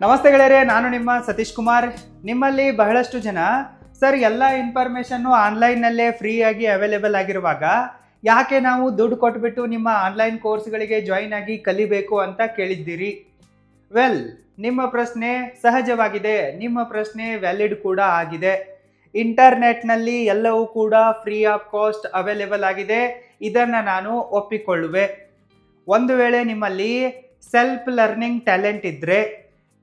ನಮಸ್ತೆ ಗೆಳೆಯರೇ, ನಾನು ನಿಮ್ಮ ಸತೀಶ್ ಕುಮಾರ್. ನಿಮ್ಮಲ್ಲಿ ಬಹಳಷ್ಟು ಜನ ಸರ್ ಎಲ್ಲ ಇನ್ಫಾರ್ಮೇಷನ್ನು ಆನ್ಲೈನ್ನಲ್ಲೇ ಫ್ರೀಯಾಗಿ ಅವೈಲೇಬಲ್ ಆಗಿರುವಾಗ ಯಾಕೆ ನಾವು ದುಡ್ಡು ಕೊಟ್ಬಿಟ್ಟು ನಿಮ್ಮ ಆನ್ಲೈನ್ ಕೋರ್ಸ್ಗಳಿಗೆ ಜಾಯಿನ್ ಆಗಿ ಕಲಿಬೇಕು ಅಂತ ಕೇಳಿದ್ದೀರಿ. ವೆಲ್, ನಿಮ್ಮ ಪ್ರಶ್ನೆ ಸಹಜವಾಗಿದೆ, ನಿಮ್ಮ ಪ್ರಶ್ನೆ ವ್ಯಾಲಿಡ್ ಕೂಡ ಆಗಿದೆ. ಇಂಟರ್ನೆಟ್ನಲ್ಲಿ ಎಲ್ಲವೂ ಕೂಡ ಫ್ರೀ ಆಫ್ ಕಾಸ್ಟ್ ಅವೈಲೇಬಲ್ ಆಗಿದೆ, ಇದನ್ನು ನಾನು ಒಪ್ಪಿಕೊಳ್ಳುವೆ. ಒಂದು ವೇಳೆ ನಿಮ್ಮಲ್ಲಿ ಸೆಲ್ಫ್ ಲರ್ನಿಂಗ್ ಟ್ಯಾಲೆಂಟ್ ಇದ್ದರೆ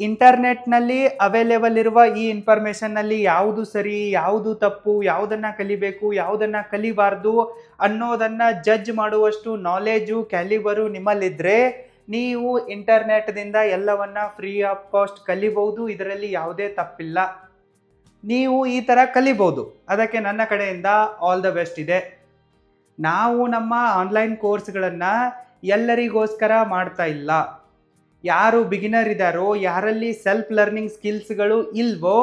ಇಂಟರ್ನೆಟ್ನಲ್ಲಿ ಅವೈಲೇಬಲ್ ಇರುವ ಈ ಇನ್ಫಾರ್ಮೇಷನ್ನಲ್ಲಿ ಯಾವುದು ಸರಿ, ಯಾವುದು ತಪ್ಪು, ಯಾವುದನ್ನು ಕಲಿಬೇಕು, ಯಾವುದನ್ನು ಕಲಿಬಾರ್ದು ಅನ್ನೋದನ್ನು ಜಡ್ಜ್ ಮಾಡುವಷ್ಟು ನಾಲೆಜು, ಕ್ಯಾಲಿಬರು ನಿಮ್ಮಲ್ಲಿದ್ದರೆ ನೀವು ಇಂಟರ್ನೆಟ್ದಿಂದ ಎಲ್ಲವನ್ನ ಫ್ರೀ ಆಫ್ ಕಾಸ್ಟ್ ಕಲಿಬಹುದು. ಇದರಲ್ಲಿ ಯಾವುದೇ ತಪ್ಪಿಲ್ಲ. ನೀವು ಈ ಥರ ಕಲಿಬೋದು. ಅದಕ್ಕೆ ನನ್ನ ಕಡೆಯಿಂದ ಆಲ್ ದ ಬೆಸ್ಟ್ ಇದೆ. ನಾವು ನಮ್ಮ ಆನ್ಲೈನ್ ಕೋರ್ಸ್ಗಳನ್ನು ಎಲ್ಲರಿಗೋಸ್ಕರ ಮಾಡ್ತಾ ಇಲ್ಲ. ಯಾರು ಬಿಗಿನರ್ ಇದ್ದಾರೋ, ಯಾರಲ್ಲಿ ಸೆಲ್ಫ್ ಲರ್ನಿಂಗ್ ಸ್ಕಿಲ್ಸ್ಗಳು ಇಲ್ವೋ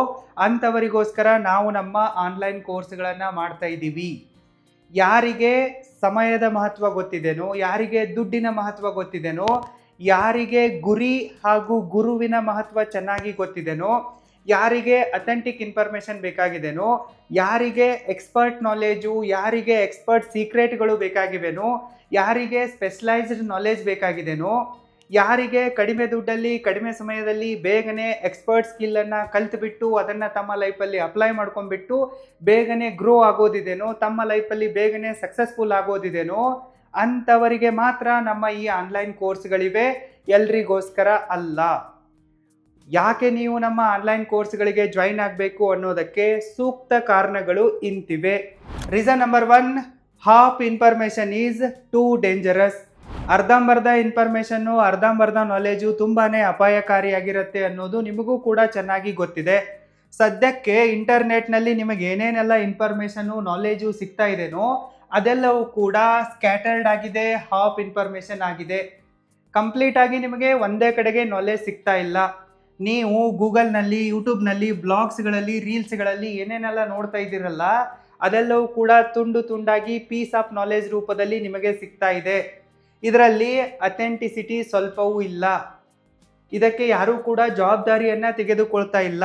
ಅಂಥವರಿಗೋಸ್ಕರ ನಾವು ನಮ್ಮ ಆನ್ಲೈನ್ ಕೋರ್ಸ್ಗಳನ್ನು ಮಾಡ್ತಾ ಇದ್ದೀವಿ. ಯಾರಿಗೆ ಸಮಯದ ಮಹತ್ವ ಗೊತ್ತಿದೆನೋ, ಯಾರಿಗೆ ದುಡ್ಡಿನ ಮಹತ್ವ ಗೊತ್ತಿದೆನೋ, ಯಾರಿಗೆ ಗುರಿ ಹಾಗೂ ಗುರುವಿನ ಮಹತ್ವ ಚೆನ್ನಾಗಿ ಗೊತ್ತಿದೆನೋ, ಯಾರಿಗೆ ಅಥೆಂಟಿಕ್ ಇನ್ಫಾರ್ಮೇಷನ್ ಬೇಕಾಗಿದೆನೋ, ಯಾರಿಗೆ ಎಕ್ಸ್ಪರ್ಟ್ ನಾಲೆಜು, ಯಾರಿಗೆ ಎಕ್ಸ್ಪರ್ಟ್ ಸೀಕ್ರೆಟ್ಗಳು ಬೇಕಾಗಿವೆನೋ, ಯಾರಿಗೆ ಸ್ಪೆಷಲೈಸ್ಡ್ ನಾಲೆಜ್ ಬೇಕಾಗಿದೆನೋ, ಯಾರಿಗೆ ಕಡಿಮೆ ದುಡ್ಡಲ್ಲಿ ಕಡಿಮೆ ಸಮಯದಲ್ಲಿ ಬೇಗನೆ ಎಕ್ಸ್ಪರ್ಟ್ ಸ್ಕಿಲ್ಲನ್ನು ಕಲ್ತ್ಬಿಟ್ಟು ಅದನ್ನು ತಮ್ಮ ಲೈಫಲ್ಲಿ ಅಪ್ಲೈ ಮಾಡ್ಕೊಂಡ್ಬಿಟ್ಟು ಬೇಗನೆ ಗ್ರೋ ಆಗೋದಿದೆನೋ, ತಮ್ಮ ಲೈಫಲ್ಲಿ ಬೇಗನೆ ಸಕ್ಸಸ್ಫುಲ್ ಆಗೋದಿದೆನೋ ಅಂಥವರಿಗೆ ಮಾತ್ರ ನಮ್ಮ ಈ ಆನ್ಲೈನ್ ಕೋರ್ಸ್ಗಳಿವೆ, ಎಲ್ರಿಗೋಸ್ಕರ ಅಲ್ಲ. ಯಾಕೆ ನೀವು ನಮ್ಮ ಆನ್ಲೈನ್ ಕೋರ್ಸ್ಗಳಿಗೆ ಜಾಯಿನ್ ಆಗಬೇಕು ಅನ್ನೋದಕ್ಕೆ ಸೂಕ್ತ ಕಾರಣಗಳು ಇಂತಿವೆ. Reason number 1, half information is too dangerous. ಅರ್ಧಂಬರ್ಧ ಇನ್ಫಾರ್ಮೇಷನ್ನು, ಅರ್ಧಂಬರ್ಧ ನಾಲೆಜು ತುಂಬಾ ಅಪಾಯಕಾರಿಯಾಗಿರುತ್ತೆ ಅನ್ನೋದು ನಿಮಗೂ ಕೂಡ ಚೆನ್ನಾಗಿ ಗೊತ್ತಿದೆ. ಸದ್ಯಕ್ಕೆ ಇಂಟರ್ನೆಟ್ನಲ್ಲಿ ನಿಮಗೆ ಏನೇನೆಲ್ಲ ಇನ್ಫಾರ್ಮೇಷನ್ನು, ನಾಲೆಜು ಸಿಗ್ತಾ ಇದೆನೋ ಅದೆಲ್ಲವೂ ಕೂಡ ಸ್ಕ್ಯಾಟರ್ಡ್ ಆಗಿದೆ, ಹಾಫ್ ಇನ್ಫಾರ್ಮೇಷನ್ ಆಗಿದೆ. ಕಂಪ್ಲೀಟ್ ಆಗಿ ನಿಮಗೆ ಒಂದೇ ಕಡೆಗೆ ನಾಲೆಜ್ ಸಿಗ್ತಾ ಇಲ್ಲ. ನೀವು ಗೂಗಲ್ನಲ್ಲಿ, ಯೂಟ್ಯೂಬ್ನಲ್ಲಿ, ಬ್ಲಾಗ್ಸ್ಗಳಲ್ಲಿ, ರೀಲ್ಸ್ಗಳಲ್ಲಿ ಏನೇನೆಲ್ಲ ನೋಡ್ತಾ ಇದ್ದೀರಲ್ಲ ಅದೆಲ್ಲವೂ ಕೂಡ ತುಂಡು ತುಂಡಾಗಿ ಪೀಸ್ ಆಫ್ ನಾಲೆಜ್ ರೂಪದಲ್ಲಿ ನಿಮಗೆ ಸಿಗ್ತಾ ಇದೆ. ಇದರಲ್ಲಿ ಅಥೆಂಟಿಸಿಟಿ ಸ್ವಲ್ಪವೂ ಇಲ್ಲ. ಇದಕ್ಕೆ ಯಾರೂ ಕೂಡ ಜವಾಬ್ದಾರಿಯನ್ನು ತೆಗೆದುಕೊಳ್ತಾ ಇಲ್ಲ.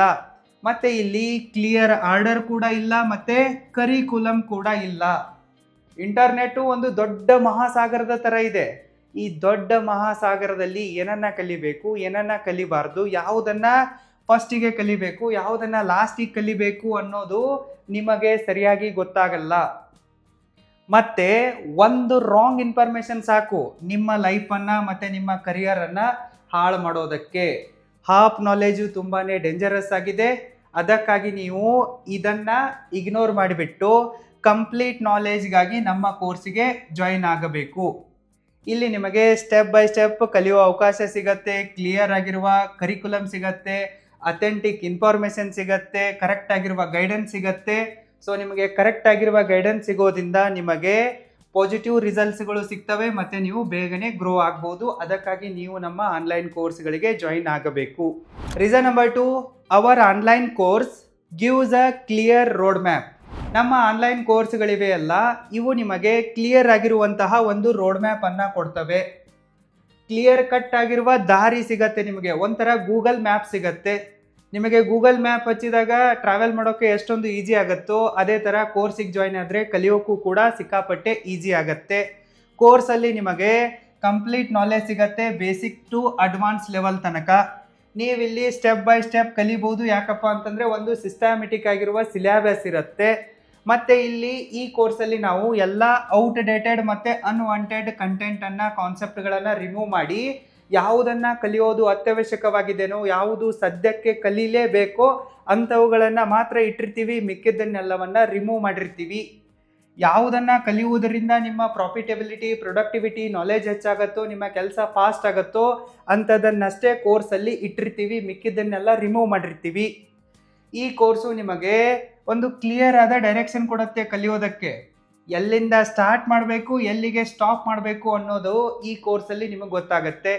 ಮತ್ತು ಇಲ್ಲಿ ಕ್ಲಿಯರ್ ಆರ್ಡರ್ ಕೂಡ ಇಲ್ಲ, ಮತ್ತು ಕರಿಕ್ಯುಲಮ್ ಕೂಡ ಇಲ್ಲ. ಇಂಟರ್ನೆಟ್ಟು ಒಂದು ದೊಡ್ಡ ಮಹಾಸಾಗರದ ಥರ ಇದೆ. ಈ ದೊಡ್ಡ ಮಹಾಸಾಗರದಲ್ಲಿ ಏನನ್ನ ಕಲಿಬೇಕು, ಏನನ್ನ ಕಲಿಬಾರ್ದು, ಯಾವುದನ್ನು ಫಸ್ಟಿಗೆ ಕಲಿಬೇಕು, ಯಾವುದನ್ನು ಲಾಸ್ಟಿಗೆ ಕಲಿಬೇಕು ಅನ್ನೋದು ನಿಮಗೆ ಸರಿಯಾಗಿ ಗೊತ್ತಾಗಲ್ಲ. ಮತ್ತು ಒಂದು ರಾಂಗ್ ಇನ್ಫಾರ್ಮೇಷನ್ ಸಾಕು ನಿಮ್ಮ ಲೈಫನ್ನು ಮತ್ತು ನಿಮ್ಮ ಕರಿಯರನ್ನು ಹಾಳು ಮಾಡೋದಕ್ಕೆ. ಹಾಫ್ ನಾಲೆಜು ತುಂಬಾ ಡೇಂಜರಸ್ ಆಗಿದೆ. ಅದಕ್ಕಾಗಿ ನೀವು ಇದನ್ನು ಇಗ್ನೋರ್ ಮಾಡಿಬಿಟ್ಟು ಕಂಪ್ಲೀಟ್ ನಾಲೆಜ್ಗಾಗಿ ನಮ್ಮ ಕೋರ್ಸಿಗೆ ಜಾಯಿನ್ ಆಗಬೇಕು. ಇಲ್ಲಿ ನಿಮಗೆ ಸ್ಟೆಪ್ ಬೈ ಸ್ಟೆಪ್ ಕಲಿಯುವ ಅವಕಾಶ ಸಿಗತ್ತೆ, ಕ್ಲಿಯರ್ ಆಗಿರುವ ಕರಿಕ್ಯುಲಮ್ ಸಿಗತ್ತೆ, ಅಥೆಂಟಿಕ್ ಇನ್ಫಾರ್ಮೇಷನ್ ಸಿಗತ್ತೆ, ಕರೆಕ್ಟ್ ಆಗಿರುವ ಗೈಡೆನ್ಸ್ ಸಿಗತ್ತೆ. ಸೊ ನಿಮಗೆ ಕರೆಕ್ಟ್ ಆಗಿರುವ ಗೈಡೆನ್ಸ್ ಸಿಗೋದ್ರಿಂದ ನಿಮಗೆ ಪಾಸಿಟಿವ್ ರಿಸಲ್ಟ್ಸ್ಗಳು ಸಿಗ್ತವೆ ಮತ್ತು ನೀವು ಬೇಗನೆ ಗ್ರೋ ಆಗ್ಬೋದು. ಅದಕ್ಕಾಗಿ ನೀವು ನಮ್ಮ ಆನ್ಲೈನ್ ಕೋರ್ಸ್ಗಳಿಗೆ ಜಾಯಿನ್ ಆಗಬೇಕು. Reason number 2, our online course gives a clear road map. ನಮ್ಮ ಆನ್ಲೈನ್ ಕೋರ್ಸ್ಗಳಿವೆ ಅಲ್ಲ, ಇವು ನಿಮಗೆ ಕ್ಲಿಯರ್ ಆಗಿರುವಂತಹ ಒಂದು ರೋಡ್ ಮ್ಯಾಪನ್ನು ಕೊಡ್ತವೆ. ಕ್ಲಿಯರ್ ಕಟ್ ಆಗಿರುವ ದಾರಿ ಸಿಗತ್ತೆ ನಿಮಗೆ, ಒಂಥರ ಗೂಗಲ್ ಮ್ಯಾಪ್ ಸಿಗತ್ತೆ. ನಿಮಗೆ ಗೂಗಲ್ ಮ್ಯಾಪ್ ಹಚ್ಚಿದಾಗ ಟ್ರಾವೆಲ್ ಮಾಡೋಕ್ಕೆ ಎಷ್ಟೊಂದು ಈಸಿ ಆಗುತ್ತೋ ಅದೇ ಥರ ಕೋರ್ಸಿಗೆ ಜಾಯಿನ್ ಆದರೆ ಕಲಿಯೋಕ್ಕೂ ಕೂಡ ಸಿಕ್ಕಾಪಟ್ಟೆ ಈಸಿ ಆಗುತ್ತೆ. ಕೋರ್ಸಲ್ಲಿ ನಿಮಗೆ ಕಂಪ್ಲೀಟ್ ನಾಲೆಜ್ ಸಿಗತ್ತೆ, ಬೇಸಿಕ್ ಟು ಅಡ್ವಾನ್ಸ್ ಲೆವೆಲ್ ತನಕ. ನೀವಿಲ್ಲಿ ಸ್ಟೆಪ್ ಬೈ ಸ್ಟೆಪ್ ಕಲಿಬೋದು. ಯಾಕಪ್ಪ ಅಂತಂದರೆ ಒಂದು ಸಿಸ್ಟಮ್ಯಾಟಿಕ್ ಆಗಿರುವ ಸಿಲೆಬಸ್ ಇರುತ್ತೆ. ಮತ್ತು ಇಲ್ಲಿ ಈ ಕೋರ್ಸಲ್ಲಿ ನಾವು ಎಲ್ಲ ಔಟ್ಡೇಟೆಡ್ ಮತ್ತು ಅನ್ವಾಂಟೆಡ್ ಕಂಟೆಂಟನ್ನು, ಕಾನ್ಸೆಪ್ಟ್ಗಳನ್ನು ರಿಮೂವ್ ಮಾಡಿ ಯಾವುದನ್ನು ಕಲಿಯೋದು ಅತ್ಯವಶ್ಯಕವಾಗಿದೆನೋ, ಯಾವುದು ಸದ್ಯಕ್ಕೆ ಕಲೀಲೇಬೇಕೋ ಅಂಥವುಗಳನ್ನು ಮಾತ್ರ ಇಟ್ಟಿರ್ತೀವಿ. ಮಿಕ್ಕಿದ್ದನ್ನೆಲ್ಲವನ್ನು ರಿಮೂವ್ ಮಾಡಿರ್ತೀವಿ. ಯಾವುದನ್ನು ಕಲಿಯುವುದರಿಂದ ನಿಮ್ಮ ಪ್ರಾಫಿಟಬಿಲಿಟಿ, ಪ್ರೊಡಕ್ಟಿವಿಟಿ, ನಾಲೆಜ್ ಹೆಚ್ಚಾಗುತ್ತೋ, ನಿಮ್ಮ ಕೆಲಸ ಫಾಸ್ಟ್ ಆಗುತ್ತೋ ಅಂಥದ್ದನ್ನಷ್ಟೇ ಕೋರ್ಸಲ್ಲಿ ಇಟ್ಟಿರ್ತೀವಿ. ಮಿಕ್ಕಿದ್ದನ್ನೆಲ್ಲ ರಿಮೂವ್ ಮಾಡಿರ್ತೀವಿ. ಈ ಕೋರ್ಸು ನಿಮಗೆ ಒಂದು ಕ್ಲಿಯರ್ ಆದ ಡೈರೆಕ್ಷನ್ ಕೊಡುತ್ತೆ ಕಲಿಯೋದಕ್ಕೆ. ಎಲ್ಲಿಂದ ಸ್ಟಾರ್ಟ್ ಮಾಡಬೇಕು, ಎಲ್ಲಿಗೆ ಸ್ಟಾಪ್ ಮಾಡಬೇಕು ಅನ್ನೋದು ಈ ಕೋರ್ಸಲ್ಲಿ ನಿಮಗೆ ಗೊತ್ತಾಗುತ್ತೆ.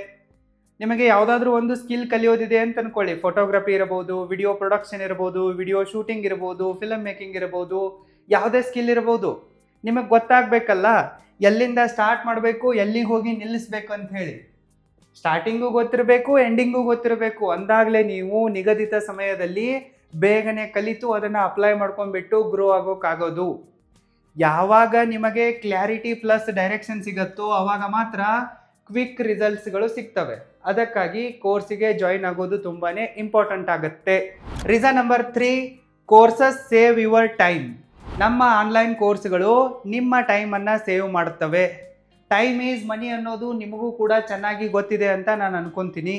ನಿಮಗೆ ಯಾವುದಾದ್ರೂ ಒಂದು ಸ್ಕಿಲ್ ಕಲಿಯೋದಿದೆ ಅಂತ ಅಂದ್ಕೊಳ್ಳಿ. ಫೋಟೋಗ್ರಫಿ ಇರಬಹುದು, ವಿಡಿಯೋ ಪ್ರೊಡಕ್ಷನ್ ಇರ್ಬೋದು, ವಿಡಿಯೋ ಶೂಟಿಂಗ್ ಇರ್ಬೋದು, ಫಿಲಮ್ ಮೇಕಿಂಗ್ ಇರ್ಬೋದು, ಯಾವುದೇ ಸ್ಕಿಲ್ ಇರ್ಬೋದು. ನಿಮಗೆ ಗೊತ್ತಾಗಬೇಕಲ್ಲ ಎಲ್ಲಿಂದ ಸ್ಟಾರ್ಟ್ ಮಾಡಬೇಕು, ಎಲ್ಲಿಗೆ ಹೋಗಿ ನಿಲ್ಲಿಸ್ಬೇಕು ಅಂತ ಹೇಳಿ. ಸ್ಟಾರ್ಟಿಂಗು ಗೊತ್ತಿರಬೇಕು, ಎಂಡಿಂಗು ಗೊತ್ತಿರಬೇಕು. ಅಂದಾಗಲೇ ನೀವು ನಿಗದಿತ ಸಮಯದಲ್ಲಿ ಬೇಗನೆ ಕಲಿತು ಅದನ್ನು ಅಪ್ಲೈ ಮಾಡ್ಕೊಂಡ್ಬಿಟ್ಟು ಗ್ರೋ ಆಗೋಕ್ಕಾಗೋದು. ಯಾವಾಗ ನಿಮಗೆ ಕ್ಲಾರಿಟಿ ಪ್ಲಸ್ ಡೈರೆಕ್ಷನ್ ಸಿಗುತ್ತೋ ಆವಾಗ ಮಾತ್ರ ಕ್ವಿಕ್ ರಿಸಲ್ಟ್ಸ್ಗಳು ಸಿಗ್ತವೆ. ಅದಕ್ಕಾಗಿ ಕೋರ್ಸಿಗೆ ಜಾಯಿನ್ ಆಗೋದು ತುಂಬಾ ಇಂಪಾರ್ಟೆಂಟ್ ಆಗುತ್ತೆ. Reason number 3, courses save your time. ನಮ್ಮ ಆನ್ಲೈನ್ ಕೋರ್ಸ್ಗಳು ನಿಮ್ಮ ಟೈಮನ್ನು ಸೇವ್ ಮಾಡುತ್ತವೆ. ಟೈಮ್ ಈಸ್ ಮನಿ ಅನ್ನೋದು ನಿಮಗೂ ಕೂಡ ಚೆನ್ನಾಗಿ ಗೊತ್ತಿದೆ ಅಂತ ನಾನು ಅನ್ಕೊತೀನಿ.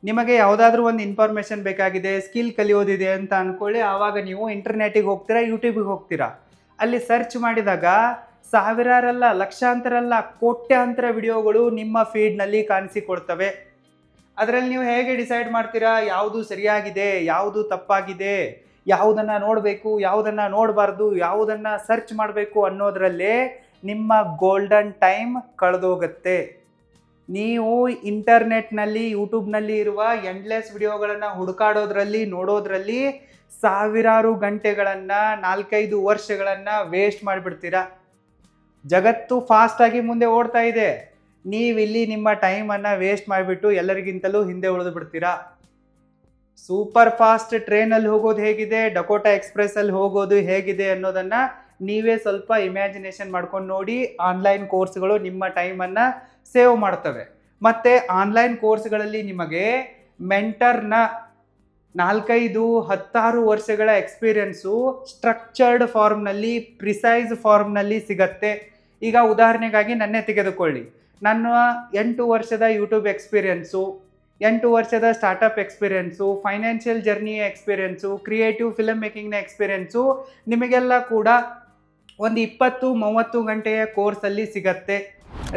ನಿಮಗೆ ಯಾವುದಾದ್ರೂ ಒಂದು ಇನ್ಫಾರ್ಮೇಷನ್ ಬೇಕಾಗಿದೆ, ಸ್ಕಿಲ್ ಕಲಿಯೋದಿದೆ ಅಂತ ಅಂದ್ಕೊಳ್ಳಿ. ಆವಾಗ ನೀವು ಇಂಟರ್ನೆಟಿಗೆ ಹೋಗ್ತೀರಾ, ಯೂಟ್ಯೂಬಿಗೆ ಹೋಗ್ತೀರಾ. ಅಲ್ಲಿ ಸರ್ಚ್ ಮಾಡಿದಾಗ ಸಾವಿರಾರಲ್ಲ, ಲಕ್ಷಾಂತರಲ್ಲ, ಕೋಟ್ಯಾಂತರ ವಿಡಿಯೋಗಳು ನಿಮ್ಮ ಫೀಡ್ನಲ್ಲಿ ಕಾಣಿಸಿಕೊಳ್ತವೆ. ಅದರಲ್ಲಿ ನೀವು ಹೇಗೆ ಡಿಸೈಡ್ ಮಾಡ್ತೀರಾ ಯಾವುದು ಸರಿಯಾಗಿದೆ, ಯಾವುದು ತಪ್ಪಾಗಿದೆ, ಯಾವುದನ್ನು ನೋಡಬೇಕು, ಯಾವುದನ್ನು ನೋಡಬಾರ್ದು, ಯಾವುದನ್ನು ಸರ್ಚ್ ಮಾಡಬೇಕು ಅನ್ನೋದರಲ್ಲೇ ನಿಮ್ಮ ಗೋಲ್ಡನ್ ಟೈಮ್ ಕಳೆದೋಗುತ್ತೆ. ನೀವು ಇಂಟರ್ನೆಟ್ನಲ್ಲಿ, ಯೂಟ್ಯೂಬ್ನಲ್ಲಿ ಇರುವ ಎಂಡ್ಲೆಸ್ ವಿಡಿಯೋಗಳನ್ನು ಹುಡುಕಾಡೋದ್ರಲ್ಲಿ, ನೋಡೋದ್ರಲ್ಲಿ ಸಾವಿರಾರು ಗಂಟೆಗಳನ್ನು, 4-5 ವರ್ಷಗಳನ್ನು ವೇಸ್ಟ್ ಮಾಡಿಬಿಡ್ತೀರಾ. ಜಗತ್ತು ಫಾಸ್ಟಾಗಿ ಮುಂದೆ ಓಡ್ತಾ ಇದೆ. ನೀವಿಲ್ಲಿ ನಿಮ್ಮ ಟೈಮನ್ನು ವೇಸ್ಟ್ ಮಾಡಿಬಿಟ್ಟು ಎಲ್ಲರಿಗಿಂತಲೂ ಹಿಂದೆ ಉಳಿದು ಬಿಡ್ತೀರಾ. ಸೂಪರ್ ಫಾಸ್ಟ್ ಟ್ರೈನಲ್ಲಿ ಹೋಗೋದು ಹೇಗಿದೆ, ಡಕೋಟಾ ಎಕ್ಸ್ಪ್ರೆಸ್ಸಲ್ಲಿ ಹೋಗೋದು ಹೇಗಿದೆ ಅನ್ನೋದನ್ನು ನೀವೇ ಸ್ವಲ್ಪ ಇಮ್ಯಾಜಿನೇಷನ್ ಮಾಡ್ಕೊಂಡು ನೋಡಿ. ಆನ್ಲೈನ್ ಕೋರ್ಸ್ಗಳು ನಿಮ್ಮ ಟೈಮನ್ನು ಸೇವ್ ಮಾಡ್ತವೆ. ಮತ್ತು ಆನ್ಲೈನ್ ಕೋರ್ಸ್ಗಳಲ್ಲಿ ನಿಮಗೆ ಮೆಂಟರ್ನ 4-5-10 ವರ್ಷಗಳ ಎಕ್ಸ್ಪೀರಿಯನ್ಸು ಸ್ಟ್ರಕ್ಚರ್ಡ್ ಫಾರ್ಮ್ನಲ್ಲಿ, ಪ್ರಿಸೈಸ್ ಫಾರ್ಮ್ನಲ್ಲಿ ಸಿಗತ್ತೆ. ಈಗ ಉದಾಹರಣೆಗಾಗಿ ನನ್ನೇ ತೆಗೆದುಕೊಳ್ಳಿ. ನನ್ನ 8 ವರ್ಷದ ಯೂಟ್ಯೂಬ್ ಎಕ್ಸ್ಪೀರಿಯನ್ಸು, 8 ವರ್ಷದ ಸ್ಟಾರ್ಟಪ್ ಎಕ್ಸ್ಪೀರಿಯನ್ಸು, ಫೈನಾನ್ಷಿಯಲ್ ಜರ್ನಿಯ ಎಕ್ಸ್ಪೀರಿಯನ್ಸು, ಕ್ರಿಯೇಟಿವ್ ಫಿಲಮ್ ಮೇಕಿಂಗ್ನ ಎಕ್ಸ್ಪೀರಿಯನ್ಸು ನಿಮಗೆಲ್ಲ ಕೂಡ ಒಂದು 20-30 ಗಂಟೆಯ ಕೋರ್ಸಲ್ಲಿ ಸಿಗತ್ತೆ.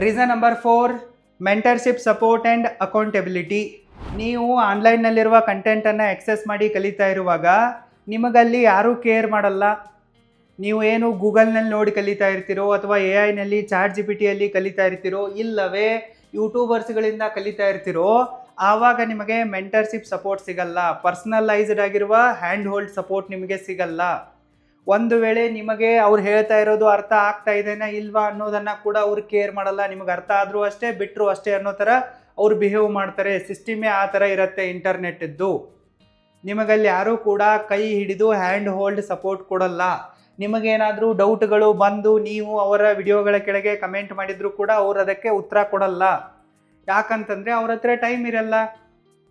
Reason number 4, mentorship support and accountability. ನೀವು ಆನ್ಲೈನ್ನಲ್ಲಿರುವ ಕಂಟೆಂಟನ್ನು ಎಕ್ಸೆಸ್ ಮಾಡಿ ಕಲಿತಾ ಇರುವಾಗ ನಿಮಗಲ್ಲಿ ಯಾರೂ ಕೇರ್ ಮಾಡಲ್ಲ. ನೀವು ಏನು ಗೂಗಲ್ನಲ್ಲಿ ನೋಡಿ ಕಲಿತಾ ಇರ್ತೀರೋ, ಅಥವಾ AI-ನಲ್ಲಿ ChatGPT-ಯಲ್ಲಿ ಕಲಿತಾ ಇರ್ತೀರೋ, ಇಲ್ಲವೇ ಯೂಟ್ಯೂಬರ್ಸ್ಗಳಿಂದ ಕಲಿತಾ ಇರ್ತೀರೋ, ಆವಾಗ ನಿಮಗೆ ಮೆಂಟರ್ಶಿಪ್ ಸಪೋರ್ಟ್ ಸಿಗಲ್ಲ. ಪರ್ಸ್ನಲೈಸ್ಡ್ ಆಗಿರುವ ಹ್ಯಾಂಡ್ ಹೋಲ್ಡ್ ಸಪೋರ್ಟ್ ನಿಮಗೆ ಸಿಗಲ್ಲ. ಒಂದು ವೇಳೆ ನಿಮಗೆ ಅವ್ರು ಹೇಳ್ತಾ ಇರೋದು ಅರ್ಥ ಆಗ್ತಾ ಇದೆನಾ ಇಲ್ವಾ ಅನ್ನೋದನ್ನು ಕೂಡ ಅವ್ರು ಕೇರ್ ಮಾಡಲ್ಲ. ನಿಮಗೆ ಅರ್ಥ ಆದರೂ ಅಷ್ಟೇ, ಬಿಟ್ಟರು ಅಷ್ಟೇ ಅನ್ನೋ ಥರ ಅವ್ರು ಬಿಹೇವ್ ಮಾಡ್ತಾರೆ. ಸಿಸ್ಟಮೇ ಆ ಥರ ಇರುತ್ತೆ ಇಂಟರ್ನೆಟ್ಟಿದ್ದು. ನಿಮಗಲ್ಲಿ ಯಾರೂ ಕೂಡ ಕೈ ಹಿಡಿದು ಹ್ಯಾಂಡ್ ಹೋಲ್ಡ್ ಸಪೋರ್ಟ್ ಕೊಡಲ್ಲ. ನಿಮಗೇನಾದರೂ ಡೌಟ್ಗಳು ಬಂದು ನೀವು ಅವರ ವಿಡಿಯೋಗಳ ಕೆಳಗೆ ಕಮೆಂಟ್ ಮಾಡಿದರೂ ಕೂಡ ಅವ್ರು ಅದಕ್ಕೆ ಉತ್ತರ ಕೊಡಲ್ಲ. ಯಾಕಂತಂದರೆ ಅವ್ರ ಹತ್ರ ಟೈಮ್ ಇರಲ್ಲ.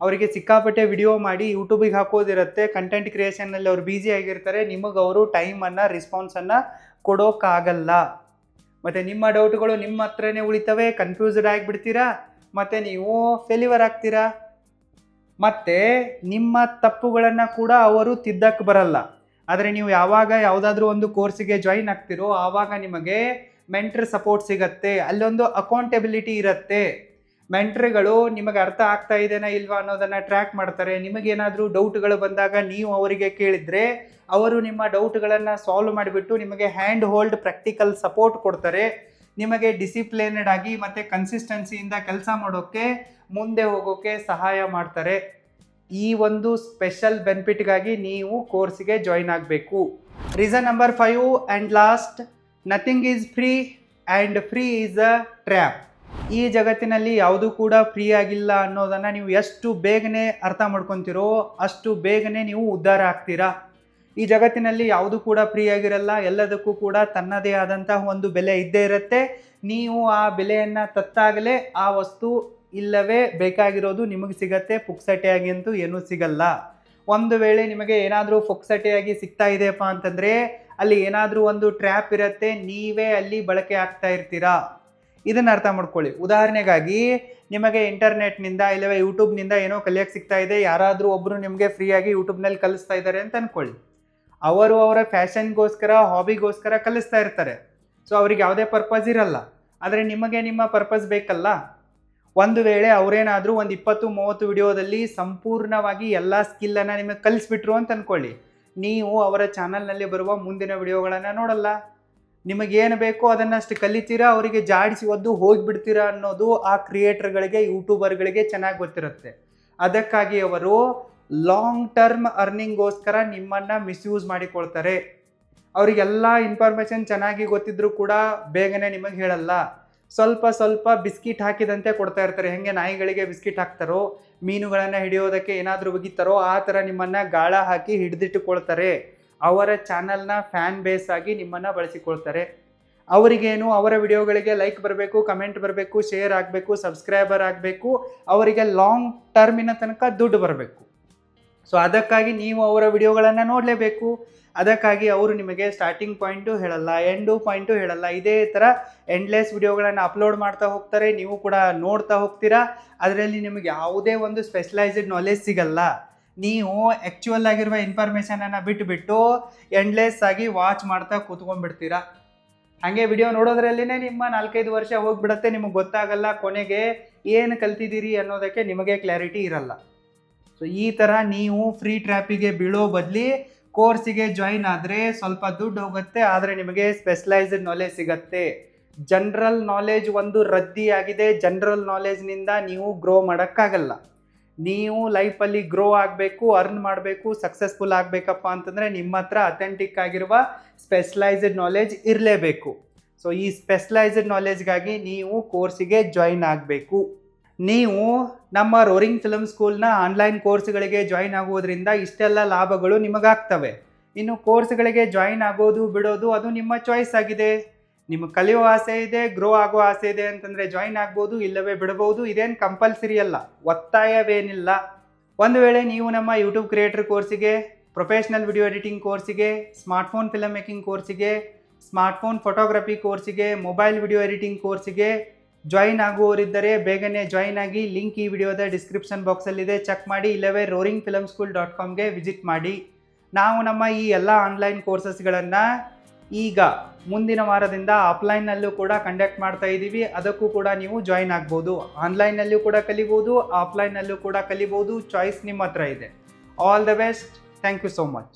ಅವರಿಗೆ ಸಿಕ್ಕಾಪಟ್ಟೆ ವಿಡಿಯೋ ಮಾಡಿ ಯೂಟ್ಯೂಬಿಗೆ ಹಾಕೋದಿರುತ್ತೆ. ಕಂಟೆಂಟ್ ಕ್ರಿಯೇಷನ್ನಲ್ಲಿ ಅವ್ರು ಬ್ಯುಸಿ ಆಗಿರ್ತಾರೆ. ನಿಮಗೆ ಅವರು ಟೈಮನ್ನು, ರೆಸ್ಪಾನ್ಸನ್ನು ಕೊಡೋಕ್ಕಾಗಲ್ಲ. ಮತ್ತು ನಿಮ್ಮ ಡೌಟ್ಗಳು ನಿಮ್ಮ ಹತ್ರನೇ ಉಳಿತವೆ. ಕನ್ಫ್ಯೂಸ್ಡ್ ಆಗಿಬಿಡ್ತೀರಾ, ಮತ್ತು ನೀವು ಫೇಲ್ಯೂರ್ ಆಗ್ತೀರಾ. ಮತ್ತು ನಿಮ್ಮ ತಪ್ಪುಗಳನ್ನು ಕೂಡ ಅವರು ತಿದ್ದಕ್ಕೆ ಬರಲ್ಲ. ಆದರೆ ನೀವು ಯಾವಾಗ ಯಾವುದಾದ್ರೂ ಒಂದು ಕೋರ್ಸಿಗೆ ಜಾಯಿನ್ ಆಗ್ತಿರೋ ಆವಾಗ ನಿಮಗೆ ಮೆಂಟರ್ ಸಪೋರ್ಟ್ ಸಿಗತ್ತೆ. ಅಲ್ಲೊಂದು ಅಕೌಂಟೆಬಿಲಿಟಿ ಇರುತ್ತೆ. ಮೆಂಟ್ರ್ಗಳು ನಿಮಗೆ ಅರ್ಥ ಆಗ್ತಾ ಇದೆನಾ ಇಲ್ವಾ ಅನ್ನೋದನ್ನು ಟ್ರ್ಯಾಕ್ ಮಾಡ್ತಾರೆ. ನಿಮಗೇನಾದರೂ ಡೌಟ್ಗಳು ಬಂದಾಗ ನೀವು ಅವರಿಗೆ ಕೇಳಿದರೆ ಅವರು ನಿಮ್ಮ ಡೌಟ್ಗಳನ್ನು ಸಾಲ್ವ್ ಮಾಡಿಬಿಟ್ಟು ನಿಮಗೆ ಹ್ಯಾಂಡ್ ಹೋಲ್ಡ್ ಪ್ರಾಕ್ಟಿಕಲ್ ಸಪೋರ್ಟ್ ಕೊಡ್ತಾರೆ. ನಿಮಗೆ ಡಿಸಿಪ್ಲಿನ್ಡ್ ಆಗಿ ಮತ್ತು ಕನ್ಸಿಸ್ಟೆನ್ಸಿಯಿಂದ ಕೆಲಸ ಮಾಡೋಕ್ಕೆ, ಮುಂದೆ ಹೋಗೋಕ್ಕೆ ಸಹಾಯ ಮಾಡ್ತಾರೆ. ಈ ಒಂದು ಸ್ಪೆಷಲ್ ಬೆನಿಫಿಟ್ಗಾಗಿ ನೀವು ಕೋರ್ಸಿಗೆ ಜಾಯಿನ್ ಆಗಬೇಕು. Reason number 5 and last, nothing is free and free is a trap. ಈ ಜಗತ್ತಿನಲ್ಲಿ ಯಾವುದೂ ಕೂಡ ಫ್ರೀ ಆಗಿಲ್ಲ ಅನ್ನೋದನ್ನು ನೀವು ಎಷ್ಟು ಬೇಗನೆ ಅರ್ಥ ಮಾಡ್ಕೊತೀರೋ ಅಷ್ಟು ಬೇಗನೆ ನೀವು ಉದ್ಧಾರ ಆಗ್ತೀರಾ. ಈ ಜಗತ್ತಿನಲ್ಲಿ ಯಾವುದೂ ಕೂಡ ಫ್ರೀ ಆಗಿರಲ್ಲ. ಎಲ್ಲದಕ್ಕೂ ಕೂಡ ತನ್ನದೇ ಆದಂತಹ ಒಂದು ಬೆಲೆ ಇದ್ದೇ ಇರುತ್ತೆ. ನೀವು ಆ ಬೆಲೆಯನ್ನು ತತ್ತಾಗಲೇ ಆ ವಸ್ತು ಇಲ್ಲವೇ ಬೇಕಾಗಿರೋದು ನಿಮಗೆ ಸಿಗತ್ತೆ. ಪುಕ್ಸಟೆಯಾಗಿ ಅಂತೂ ಏನೂ ಸಿಗಲ್ಲ. ಒಂದು ವೇಳೆ ನಿಮಗೆ ಏನಾದರೂ ಪುಕ್ಸಟೆಯಾಗಿ ಸಿಗ್ತಾ ಇದೆಯಪ್ಪ ಅಂತಂದರೆ ಅಲ್ಲಿ ಏನಾದರೂ ಒಂದು ಟ್ರ್ಯಾಪ್ ಇರುತ್ತೆ. ನೀವೇ ಅಲ್ಲಿ ಬಳಕೆ ಆಗ್ತಾ ಇರ್ತೀರಾ. ಇದನ್ನು ಅರ್ಥ ಮಾಡ್ಕೊಳ್ಳಿ. ಉದಾಹರಣೆಗಾಗಿ ನಿಮಗೆ ಇಂಟರ್ನೆಟ್ನಿಂದ ಇಲ್ಲವೇ ಯೂಟ್ಯೂಬ್ನಿಂದ ಏನೋ ಕಲಿಯೋಕ್ಕೆ ಸಿಗ್ತಾ ಇದೆ. ಯಾರಾದರೂ ಒಬ್ಬರು ನಿಮಗೆ ಫ್ರೀಯಾಗಿ ಯೂಟ್ಯೂಬ್ನಲ್ಲಿ ಕಲಿಸ್ತಾ ಇದ್ದಾರೆ ಅಂತ ಅಂದ್ಕೊಳ್ಳಿ. ಅವರು ಅವರ ಫ್ಯಾಷನ್ಗೋಸ್ಕರ, ಹಾಬಿಗೋಸ್ಕರ ಕಲಿಸ್ತಾ ಇರ್ತಾರೆ. ಸೊ ಅವ್ರಿಗೆ ಯಾವುದೇ ಪರ್ಪಸ್ ಇರಲ್ಲ. ಆದರೆ ನಿಮಗೆ ನಿಮ್ಮ ಪರ್ಪಸ್ ಬೇಕಲ್ಲ. ಒಂದು ವೇಳೆ ಅವರೇನಾದರೂ ಒಂದು 20-30 ವಿಡಿಯೋದಲ್ಲಿ ಸಂಪೂರ್ಣವಾಗಿ ಎಲ್ಲ ಸ್ಕಿಲ್ಲನ್ನು ನಿಮಗೆ ಕಲಿಸ್ಬಿಟ್ರು ಅಂತ ಅಂದ್ಕೊಳ್ಳಿ. ನೀವು ಅವರ ಚಾನಲ್ನಲ್ಲಿ ಬರುವ ಮುಂದಿನ ವಿಡಿಯೋಗಳನ್ನು ನೋಡಲ್ಲ. ನಿಮಗೇನು ಬೇಕೋ ಅದನ್ನಷ್ಟು ಕಲಿತೀರಾ, ಅವರಿಗೆ ಜಾಡಿಸಿ ಒದ್ದು ಹೋಗಿಬಿಡ್ತೀರಾ ಅನ್ನೋದು ಆ ಕ್ರಿಯೇಟರ್ಗಳಿಗೆ, ಯೂಟ್ಯೂಬರ್ಗಳಿಗೆ ಚೆನ್ನಾಗಿ ಗೊತ್ತಿರುತ್ತೆ. ಅದಕ್ಕಾಗಿ ಅವರು ಲಾಂಗ್ ಟರ್ಮ್ ಅರ್ನಿಂಗ್ಗೋಸ್ಕರ ನಿಮ್ಮನ್ನು ಮಿಸ್ಯೂಸ್ ಮಾಡಿಕೊಳ್ತಾರೆ. ಅವರಿಗೆಲ್ಲ ಇನ್ಫಾರ್ಮೇಷನ್ ಚೆನ್ನಾಗಿ ಗೊತ್ತಿದ್ರೂ ಕೂಡ ಬೇಗನೆ ನಿಮಗೆ ಹೇಳಲ್ಲ. ಸ್ವಲ್ಪ ಸ್ವಲ್ಪ ಬಿಸ್ಕಿಟ್ ಹಾಕಿದಂತೆ ಕೊಡ್ತಾ ಇರ್ತಾರೆ. ಹೆಂಗೆ ನಾಯಿಗಳಿಗೆ ಬಿಸ್ಕಿಟ್ ಹಾಕ್ತಾರೋ, ಮೀನುಗಳನ್ನು ಹಿಡಿಯೋದಕ್ಕೆ ಏನಾದರೂ ಒಗಿತಾರೋ ಆ ಥರ ನಿಮ್ಮನ್ನು ಗಾಳ ಹಾಕಿ ಹಿಡಿದಿಟ್ಟುಕೊಳ್ತಾರೆ. ಅವರ ಚಾನಲ್ನ ಫ್ಯಾನ್ ಬೇಸ್ ಆಗಿ ನಿಮ್ಮನ್ನು ಬಳಸಿಕೊಳ್ತಾರೆ. ಅವರಿಗೇನು ಅವರ ವಿಡಿಯೋಗಳಿಗೆ ಲೈಕ್ ಬರಬೇಕು, ಕಮೆಂಟ್ ಬರಬೇಕು, ಶೇರ್ ಆಗಬೇಕು, ಸಬ್ಸ್ಕ್ರೈಬರ್ ಆಗಬೇಕು, ಅವರಿಗೆ ಲಾಂಗ್ ಟರ್ಮಿನ ತನಕ ದುಡ್ಡು ಬರಬೇಕು. ಸೊ ಅದಕ್ಕಾಗಿ ನೀವು ಅವರ ವಿಡಿಯೋಗಳನ್ನು ನೋಡಲೇಬೇಕು. ಅದಕ್ಕಾಗಿ ಅವರು ನಿಮಗೆ ಸ್ಟಾರ್ಟಿಂಗ್ ಪಾಯಿಂಟು ಹೇಳಲ್ಲ, ಎಂಡು ಪಾಯಿಂಟು ಹೇಳಲ್ಲ. ಇದೇ ಥರ ಎಂಡ್ಲೆಸ್ ವಿಡಿಯೋಗಳನ್ನು ಅಪ್ಲೋಡ್ ಮಾಡ್ತಾ ಹೋಗ್ತಾರೆ. ನೀವು ಕೂಡ ನೋಡ್ತಾ ಹೋಗ್ತೀರಾ. ಅದರಲ್ಲಿ ನಿಮಗೆ ಯಾವುದೇ ಒಂದು ಸ್ಪೆಷಲೈಸ್ಡ್ ನಾಲೆಜ್ ಸಿಗಲ್ಲ. ನೀವು ಆ್ಯಕ್ಚುಯಲ್ ಆಗಿರುವ ಇನ್ಫಾರ್ಮೇಷನನ್ನು ಬಿಟ್ಟು ಎಂಡ್ಲೆಸ್ ಆಗಿ ವಾಚ್ ಮಾಡ್ತಾ ಕೂತ್ಕೊಂಡ್ಬಿಡ್ತೀರಾ. ಹಾಗೆ ವಿಡಿಯೋ ನೋಡೋದ್ರಲ್ಲಿನೇ ನಿಮ್ಮ 4-5 ವರ್ಷ ಹೋಗಿಬಿಡತ್ತೆ. ನಿಮಗೆ ಗೊತ್ತಾಗಲ್ಲ ಕೊನೆಗೆ ಏನು ಕಲ್ತಿದ್ದೀರಿ ಅನ್ನೋದಕ್ಕೆ ನಿಮಗೆ ಕ್ಲಾರಿಟಿ ಇರಲ್ಲ. ಸೊ ಈ ಥರ ನೀವು ಫ್ರೀ ಟ್ರ್ಯಾಪಿಗೆ ಬೀಳೋ ಬದಲಿ ಕೋರ್ಸಿಗೆ ಜಾಯಿನ್ ಆದರೆ ಸ್ವಲ್ಪ ದುಡ್ಡು ಹೋಗುತ್ತೆ, ಆದರೆ ನಿಮಗೆ ಸ್ಪೆಷಲೈಸ್ಡ್ ನಾಲೆಜ್ ಸಿಗತ್ತೆ. ಜನರಲ್ ನಾಲೆಜ್ ಒಂದು ರದ್ದಿಯಾಗಿದೆ. ಜನರಲ್ ನಾಲೆಜ್ನಿಂದ ನೀವು ಗ್ರೋ ಮಾಡೋಕ್ಕಾಗಲ್ಲ. ನೀವು ಲೈಫಲ್ಲಿ ಗ್ರೋ ಆಗಬೇಕು, ಅರ್ನ್ ಮಾಡಬೇಕು, ಸಕ್ಸಸ್ಫುಲ್ ಆಗಬೇಕಪ್ಪ ಅಂತಂದರೆ ನಿಮ್ಮ ಹತ್ರ ಅಥೆಂಟಿಕ್ ಆಗಿರುವ ಸ್ಪೆಷಲೈಸ್ಡ್ ನಾಲೆಜ್ ಇರಲೇಬೇಕು. ಸೊ ಈ ಸ್ಪೆಷಲೈಸ್ಡ್ ನಾಲೆಜ್ಗಾಗಿ ನೀವು ಕೋರ್ಸಿಗೆ ಜಾಯಿನ್ ಆಗಬೇಕು. ನೀವು ನಮ್ಮ ರೋರಿಂಗ್ ಫಿಲ್ಮ್ ಸ್ಕೂಲ್ನ ಆನ್ಲೈನ್ ಕೋರ್ಸ್ಗಳಿಗೆ ಜಾಯಿನ್ ಆಗೋದ್ರಿಂದ ಇಷ್ಟೆಲ್ಲ ಲಾಭಗಳು ನಿಮಗಾಗ್ತವೆ. ಇನ್ನು ಕೋರ್ಸ್ಗಳಿಗೆ ಜಾಯಿನ್ ಆಗೋದು ಬಿಡೋದು ಅದು ನಿಮ್ಮ ಚಾಯ್ಸ್ ಆಗಿದೆ. ನಿಮಗೆ ಕಲಿಯೋ ಆಸೆ ಇದೆ, ಗ್ರೋ ಆಗೋ ಆಸೆ ಇದೆ ಅಂತಂದರೆ ಜಾಯಿನ್ ಆಗ್ಬೋದು, ಇಲ್ಲವೇ ಬಿಡಬಹುದು. ಇದೇನು ಕಂಪಲ್ಸರಿ ಅಲ್ಲ, ಒತ್ತಾಯವೇನಿಲ್ಲ. ಒಂದು ವೇಳೆ ನೀವು ನಮ್ಮ ಯೂಟ್ಯೂಬ್ ಕ್ರಿಯೇಟರ್ ಕೋರ್ಸಿಗೆ, ಪ್ರೊಫೆಷ್ನಲ್ ವಿಡಿಯೋ ಎಡಿಟಿಂಗ್ ಕೋರ್ಸಿಗೆ, ಸ್ಮಾರ್ಟ್ಫೋನ್ ಫಿಲಮ್ ಮೇಕಿಂಗ್ ಕೋರ್ಸಿಗೆ, ಸ್ಮಾರ್ಟ್ಫೋನ್ ಫೋಟೋಗ್ರಫಿ ಕೋರ್ಸಿಗೆ, ಮೊಬೈಲ್ ವಿಡಿಯೋ ಎಡಿಟಿಂಗ್ ಕೋರ್ಸಿಗೆ ಜಾಯಿನ್ ಆಗುವವರಿದ್ದರೆ ಬೇಗನೆ ಜಾಯಿನ್ ಆಗಿ. ಲಿಂಕ್ ಈ ವಿಡಿಯೋದ ಡಿಸ್ಕ್ರಿಪ್ಷನ್ ಬಾಕ್ಸಲ್ಲಿದೆ, ಚೆಕ್ ಮಾಡಿ. ಇಲ್ಲವೇ roaringfilmschool.comಗೆ ವಿಸಿಟ್ ಮಾಡಿ. ನಾವು ನಮ್ಮ ಈ ಎಲ್ಲ ಆನ್ಲೈನ್ ಕೋರ್ಸಸ್ಗಳನ್ನು ಈಗ ಮುಂದಿನ ವಾರದಿಂದ ಆಫ್ಲೈನ್ನಲ್ಲೂ ಕೂಡ ಕಂಡಕ್ಟ್ ಮಾಡ್ತಾ ಇದ್ದೀವಿ. ಅದಕ್ಕೂ ಕೂಡ ನೀವು ಜಾಯಿನ್ ಆಗ್ಬೋದು. ಆನ್ಲೈನ್ನಲ್ಲೂ ಕೂಡ ಕಲಿಬೋದು, ಆಫ್ಲೈನ್ನಲ್ಲೂ ಕೂಡ ಕಲಿಬೋದು. ಚಾಯ್ಸ್ ನಿಮ್ಮ ಹತ್ರ ಇದೆ. All the best. Thank you so much.